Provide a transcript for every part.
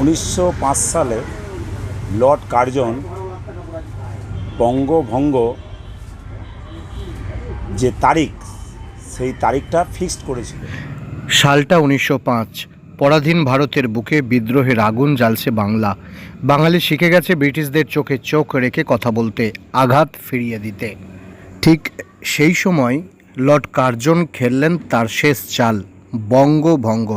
1905 সালে Lord Curzon বঙ্গভঙ্গ যে তারিখ, সেই তারিখটা ফিক্সড করেছিল। সালটা 1905। পরাধীন ভারতের বুকে বিদ্রোহের আগুন জ্বালছে বাংলা। বাঙালি শিখে গেছে ব্রিটিশদের চোখে চোখ রেখে কথা বলতে, আঘাত ফিরিয়ে দিতে। ঠিক সেই সময় লর্ড কার্জন খেললেন তার শেষ চাল, বঙ্গভঙ্গ।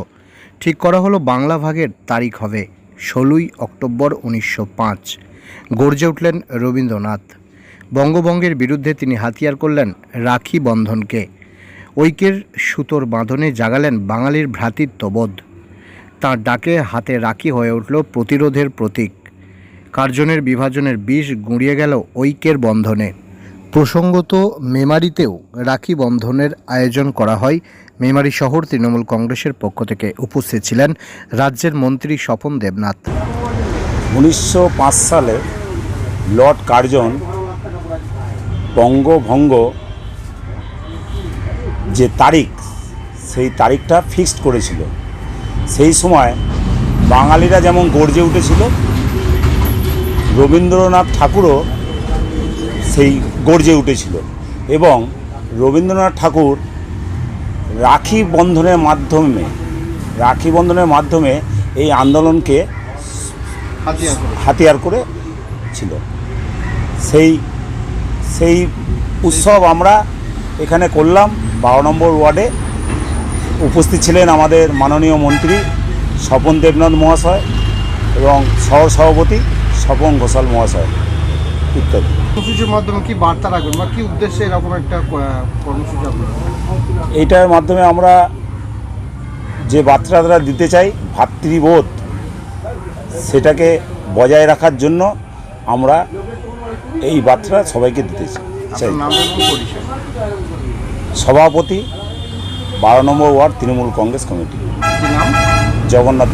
ঠিক করা হলো বাংলা ভাগের তারিখ হবে 16ই অক্টোবর 1905। গর্জে উঠলেন রবীন্দ্রনাথ। বঙ্গভঙ্গের বিরুদ্ধে তিনি হাতিয়ার করলেন রাখি বন্ধনকে। ঐক্যের সুতোর বাঁধনে জাগালেন বাঙালির ভ্রাতৃত্ববোধ। তাঁর ডাকে হাতে রাখি হয়ে উঠল প্রতিরোধের প্রতীক। কার্জনের বিভাজনের বিষ গুঁড়িয়ে গেল ঐক্যের বন্ধনে। প্রসঙ্গত মেমারিতেও রাখি বন্ধনের আয়োজন করা হয়। মেমারি শহর তৃণমূল কংগ্রেসের পক্ষ থেকে উপস্থিত ছিলেন রাজ্যের মন্ত্রী স্বপন দেবনাথ। 1905 সালে লর্ড কার্জন বঙ্গভঙ্গ যে তারিখ, সেই তারিখটা ফিক্সড করেছিল। সেই সময় বাঙালিরা যেমন গর্জে উঠেছিল, রবীন্দ্রনাথ ঠাকুরও সেই গর্জে উঠেছিল এবং রবীন্দ্রনাথ ঠাকুর রাখি বন্ধনের মাধ্যমে এই আন্দোলনকে হাতিয়ার করেছিল। সেই উৎসব আমরা এখানে করলাম। 12 নম্বর ওয়ার্ডে উপস্থিত ছিলেন আমাদের মাননীয় মন্ত্রী স্বপন দেবনাথ মহাশয় এবং সহসভাপতি স্বপন ঘোষাল মহাশয় ইত্যাদি। কর্মসূচির মাধ্যমে কি বার্তা রাখবেন বা কি উদ্দেশ্যে এরকম একটা কর্মসূচি আপনারা? এইটার মাধ্যমে আমরা যে বার্তাটা দিতে চাই, ভ্রাতৃবোধ, সেটাকে বজায় রাখার জন্য আমরা এই বার্তা সবাইকে দিতে চাই। সভাপতি 12 নম্বর ওয়ার্ড তৃণমূল কংগ্রেস কমিটি, জগন্নাথ।